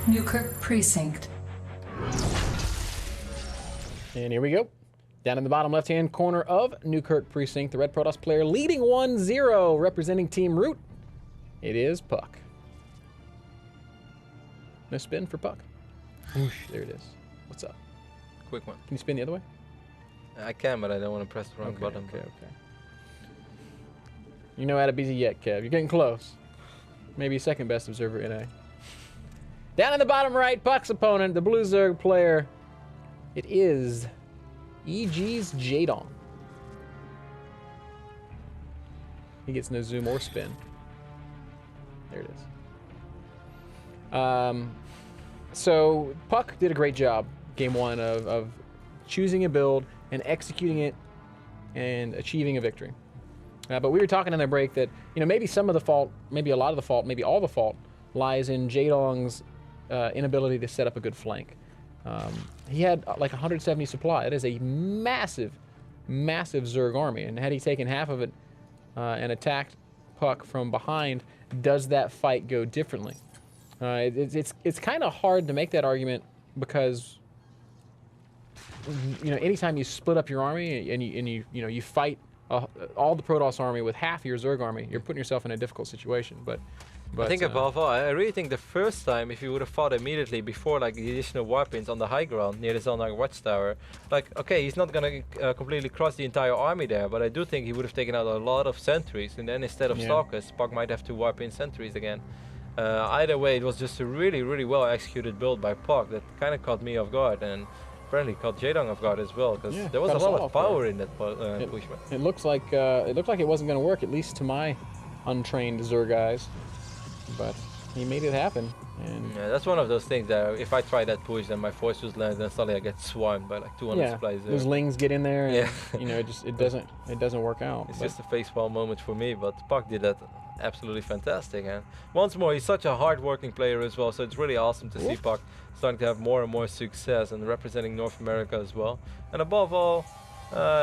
Newkirk Precinct. And here we go. Down in the bottom left-hand corner of Newkirk Precinct, the Red Protoss player leading 1-0, representing Team Root. It is Puck. No spin for Puck. There it is. What's up? Quick one. Can you spin the other way? I can, but I don't want to press the wrong button. Okay. You know how to busy yet, Kev. You're getting close. Maybe second best observer in A. Down in the bottom right, Puck's opponent, the Blue Zerg player. It is EG's Jaedong. He gets no zoom or spin. There it is. So Puck did a great job game one of choosing a build and executing it and achieving a victory. But we were talking in the break that, you know, maybe some of the fault, maybe a lot of the fault, maybe all the fault lies in Jaedong's inability to set up a good flank. He had like 170 supply. It is a massive, massive Zerg army. And had he taken half of it and attacked Puck from behind, does that fight go differently? It's kind of hard to make that argument because, you know, anytime you split up your army and you fight all the Protoss army with half your Zerg army, you're putting yourself in a difficult situation. But I think above all, I really think the first time, if you would have fought immediately before like the additional warpins on the high ground near the Zelnag watchtower, like, okay, he's not gonna completely cross the entire army there, but I do think he would have taken out a lot of sentries, and then instead of stalkers, Puck might have to warp in sentries again. Either way, it was just a really, really well executed build by Puck that kind of caught me off guard, and apparently caught Jaedong off guard as well, because there was a lot of power in that pushback. It looks like it wasn't going to work, at least to my untrained Zerg eyes. But he made it happen. And yeah, that's one of those things that if I try that push, then my force just lands, and suddenly I get swarmed by like 200 supplies there. Those lings get in there, and you know, it doesn't work out. It's just a facepalm moment for me, but Puck did that absolutely fantastic. And once more, he's such a hard-working player as well, so it's really awesome to see Puck starting to have more and more success and representing North America as well. And above all,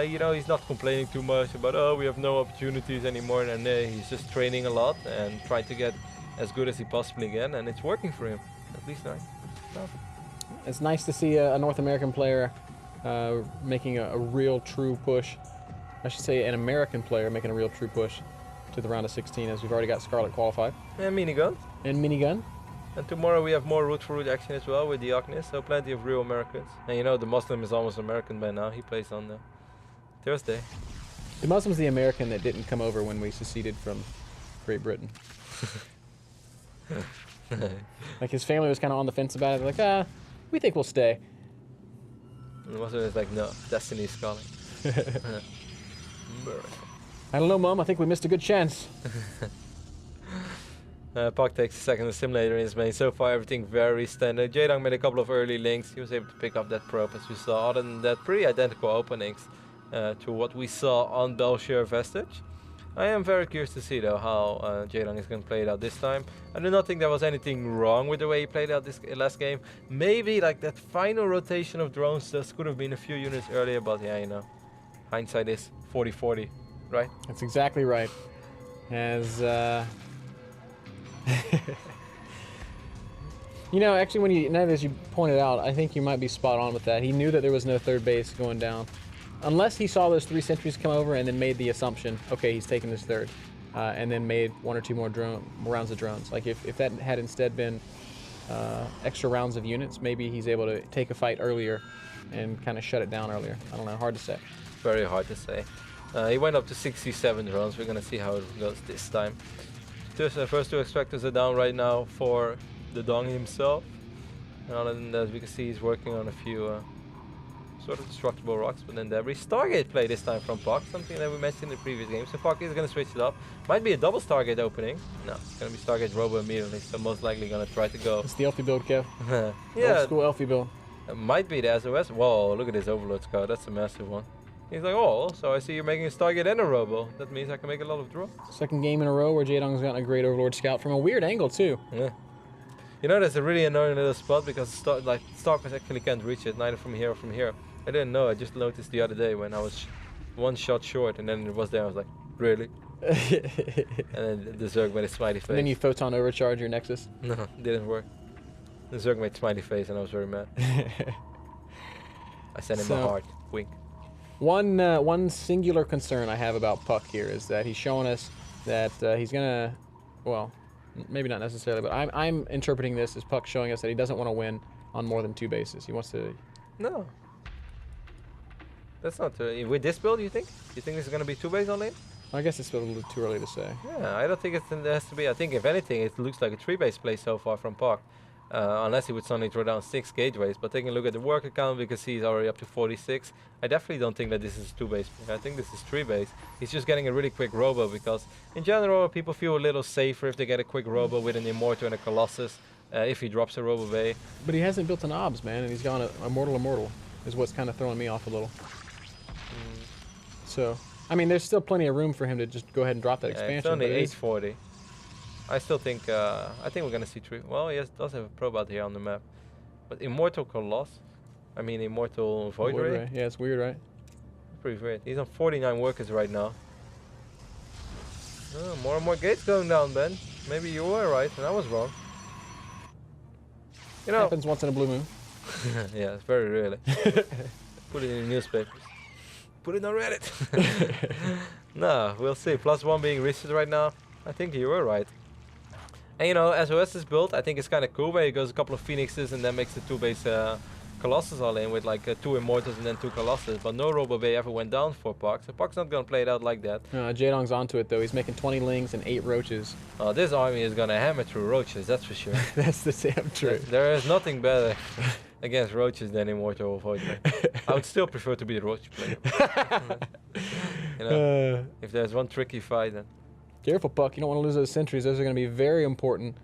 you know, he's not complaining too much about, oh, we have no opportunities anymore, and he's just training a lot and trying to get as good as he possibly can, and it's working for him, at least now. It's nice to see a North American player making a real true push. I should say an American player making a real true push to the round of 16, as we've already got Scarlet qualified. And minigun. And minigun. And tomorrow we have more root for root action as well with the Agnes, so plenty of real Americans. And you know, the Muslim is almost American by now. He plays on Thursday. The Muslim's the American that didn't come over when we seceded from Great Britain. Like his family was kind of on the fence about it. Like, we think we'll stay. And the Muslim is like, no, Destiny's calling. I don't know, Mom. I think we missed a good chance. Puck takes a second to simulator in his main. So far, everything very standard. Jaedong made a couple of early links. He was able to pick up that probe, as we saw. Other than that, pretty identical openings to what we saw on Belshire Vestige. I am very curious to see, though, how Jaedong is going to play it out this time. I do not think there was anything wrong with the way he played out this last game. Maybe, like, that final rotation of drones just could have been a few units earlier, but yeah, you know, hindsight is 40-40, right? That's exactly right. As, you know, actually, now as you pointed out, I think you might be spot on with that. He knew that there was no third base going down. Unless he saw those 3 sentries come over and then made the assumption, okay, he's taking this third, and then made 1 or 2 more rounds of drones. Like if that had instead been extra rounds of units, maybe he's able to take a fight earlier and kind of shut it down earlier. I don't know, hard to say. Very hard to say. He went up to 67 drones. We're going to see how it goes this time. First 2 extractors are down right now for the Dong himself. And other than that, as we can see, he's working on a few sort of destructible rocks, but then debris. Stargate play this time from Puck, something that we mentioned in the previous game. So Puck is going to switch it up. Might be a double Stargate opening. No, it's going to be Stargate Robo immediately, so most likely going to try to go. It's the Elfie build, Kev. Yeah. Old school Elfie build. It might be the SOS. Whoa, look at this Overlord Scout. That's a massive one. He's like, oh, so I see you're making a Stargate and a Robo. That means I can make a lot of draws. Second game in a row where Jaedong's gotten a great Overlord Scout from a weird angle, too. Yeah. You know, that's a really annoying little spot because Stalkers actually can't reach it, neither from here or from here. I didn't know. I just noticed the other day when I was 1 shot short, and then it was there. I was like, really? And then the Zerg made a smiley face. And then you photon overcharge your Nexus. No, didn't work. The Zerg made smiley face and I was very mad. I sent him a heart. Wink. One singular concern I have about Puck here is that he's showing us that he's gonna, well, maybe not necessarily, but I'm interpreting this as Puck showing us that he doesn't want to win on more than 2 bases. He wants to. No. That's not with this build. You think? You think this is gonna be 2 base all in? I guess it's a little too early to say. Yeah, I don't think it has to be. I think if anything, it looks like a 3 base play so far from Puck. Unless he would suddenly throw down 6 gateways. But taking a look at the work account, we can see he's already up to 46. I definitely don't think that this is 2 base. I think this is 3 base. He's just getting a really quick robo because in general people feel a little safer if they get a quick robo with an Immortal and a Colossus if he drops a robo bay. But he hasn't built an obs, man, and he's gone a Immortal is what's kind of throwing me off a little. So, I mean, there's still plenty of room for him to just go ahead and drop that expansion. It's only 840. I still think, I think we're going to see 3. Well, he does have a probe out here on the map. But Immortal Colossus? I mean, Immortal Void Ray? Yeah, it's weird, right? Pretty weird. He's on 49 workers right now. Oh, more and more gates going down, Ben. Maybe you were right and I was wrong. You know. Happens once in a blue moon. Yeah, it's very rarely. Put it in the newspapers. Put it on Reddit. No, we'll see. +1 being reset right now. I think you were right. And you know, SOS is built. I think it's kind of cool where he goes a couple of Phoenixes and then makes the 2 base Colossus all in with like 2 Immortals and then 2 Colossus. But no Robo Bay ever went down for Puck. So Puck's not going to play it out like that. Jaedong's onto it though. He's making 20 Lings and 8 Roaches. Oh, this army is going to hammer through Roaches, that's for sure. That's the damn truth. There is nothing better against Roaches than Immortal or Void Ray. I would still prefer to be a Roach player. You know, if there's one tricky fight, then. Careful, Puck. You don't want to lose those sentries. Those are going to be very important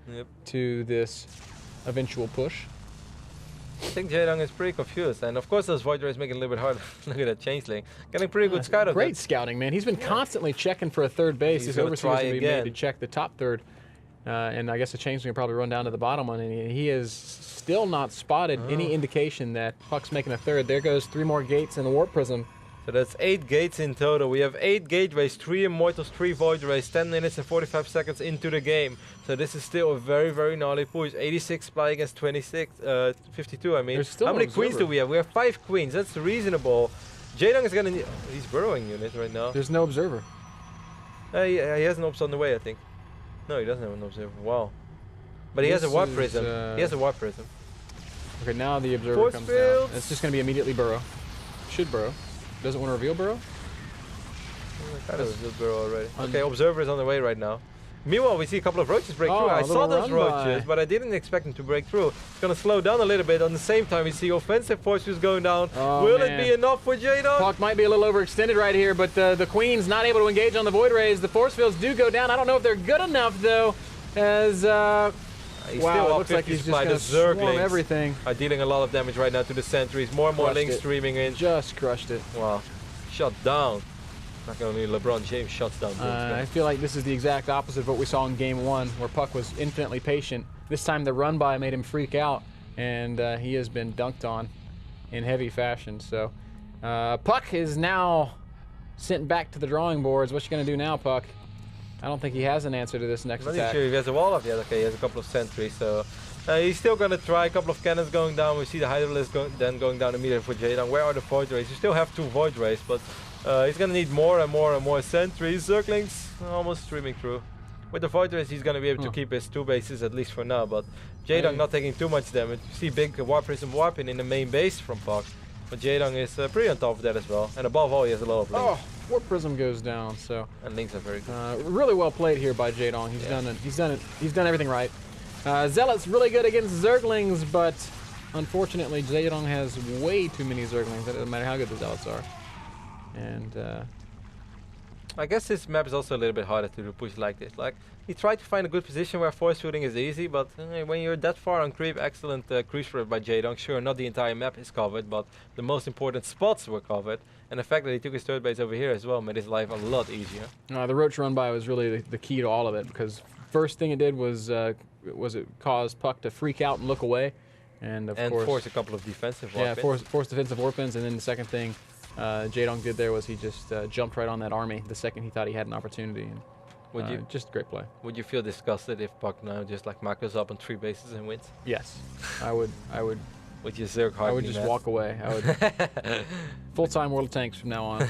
to this eventual push. I think Jaedong is pretty confused. And of course, those Void Rays make it a little bit harder. Look at that Changeling. Getting pretty good scout of Great that. Scouting, man. He's been constantly checking for a 3rd base. He's His overseer's going to be again. made to check the top 3rd. And I guess the Changeling will probably run down to the bottom one. And he has still not spotted any indication that Puck's making a 3rd. There goes 3 more gates and the Warp Prism. So that's 8 gates in total. We have 8 gateways, 3 Immortals, 3 Void Rays, 10 minutes and 45 seconds into the game. So this is still a very, very gnarly push. 86 supply against 26, 52 I mean. How many queens do we have? We have 5 queens. That's reasonable. Jaedong is gonna he's burrowing unit right now. There's no observer. He has an ops on the way, I think. No, he doesn't have an observer. Wow. But he has a Warp Prism. He has a Warp Prism. Okay, now the observer Force comes fields. down. It's just going to be immediately burrow. Should burrow. Doesn't want to reveal burrow? Kind of burrow already. Okay, observer is on the way right now. Meanwhile, we see a couple of Roaches break through. I saw those Roaches, but I didn't expect them to break through. It's going to slow down a little bit. On the same time, we see offensive forces going down. Will it be enough for Jaedong? Puck might be a little overextended right here, but the Queen's not able to engage on the Void Rays. The force fields do go down. I don't know if they're good enough, though, as... He's wow, still it up looks like he's just supply. going to swarm everything. Are dealing a lot of damage right now to the sentries. More and more links streaming in. Just crushed it. Wow. Shut down. Not only LeBron James shuts down. I feel like this is the exact opposite of what we saw in Game 1, where Puck was infinitely patient. This time the run-by made him freak out, and he has been dunked on in heavy fashion. So Puck is now sent back to the drawing boards. What you going to do now, Puck? I don't think he has an answer to this next I'm not attack. sure if he has a wall up yet. Okay, he has a couple of sentries, so he's still going to try a couple of cannons going down. We see the Hydralisk going down immediately for Jaedong. Where are the Void Rays? You still have 2 Void Rays, but he's going to need more and more and more sentries. Zerglings almost streaming through. With the Void Rays, he's going to be able to keep his 2 bases at least for now, but Jaedong not taking too much damage. You see big Warp Prism warping in the main base from Puck, but Jaedong is pretty on top of that as well. And above all, he has a lot of links. Oh, Warp Prism goes down, so... And links are very good. Really well played here by Jaedong. He's done it. He's done everything right. Zealot's really good against Zerglings, but unfortunately Jaedong has way too many Zerglings. It doesn't matter how good the Zealots are. And I guess this map is also a little bit harder to do push like this. Like, he tried to find a good position where force shooting is easy, but when you're that far on creep, excellent cruise for it by Jaedong. Sure, not the entire map is covered, but the most important spots were covered. And the fact that he took his 3rd base over here as well made his life a lot easier. The Roach run-by was really the key to all of it, because first thing it did was it caused Puck to freak out and look away. And of course... force a couple of defensive warp-ins. Yeah, force defensive warp-ins, and then the second thing Jaedong did there was he just jumped right on that army the second he thought he had an opportunity. And Would you just great play. would you feel disgusted if Puck now just like macros up on 3 bases and wins? Yes, I would. Would you Zerg hard? I would just walk away. I would full-time World of Tanks from now on.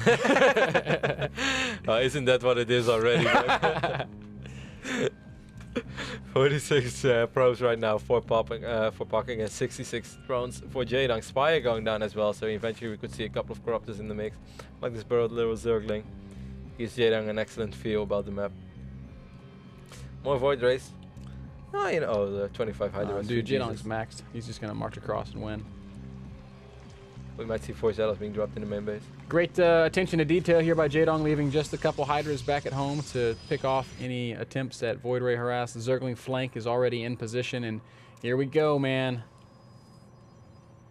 Isn't that what it is already? 46 probes right now for popping for Pucking, and 66 drones for Jaedong. Spire going down as well, so eventually we could see a couple of Corruptors in the mix, like this burrowed little Zergling. Gives Jaedong an excellent feel about the map. More Void Race. Oh, you know, the 25 Hydra. Dude, Jaedong's maxed. He's just gonna march across and win. We might see 4 Zealots being dropped in the main base. Great attention to detail here by Jaedong, leaving just a couple Hydras back at home to pick off any attempts at Void Ray harass. The Zergling flank is already in position, and here we go, man.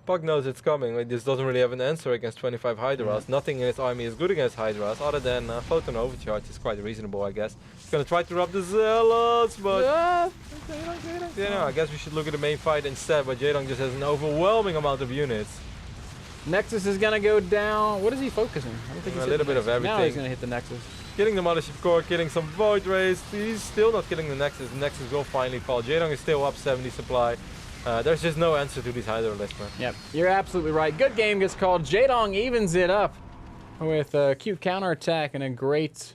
Puck knows it's coming. Like, this doesn't really have an answer against 25 Hydras. Nothing in his army is good against Hydras, other than Photon Overcharge is quite reasonable, I guess. He's gonna try to rob the Zealots, but you know, I guess we should look at the main fight instead. But Jaedong just has an overwhelming amount of units. Nexus is gonna go down. What is he focusing? I don't think he's A little bit of everything. Now he's gonna hit the Nexus. Killing the Mothership Core, killing some Void Rays. He's still not killing the Nexus. The Nexus will finally fall. Jaedong is still up 70 supply. There's just no answer to these Hydra lists, man. Yep, you're absolutely right. Good game gets called. Jaedong evens it up with a cute counterattack and a great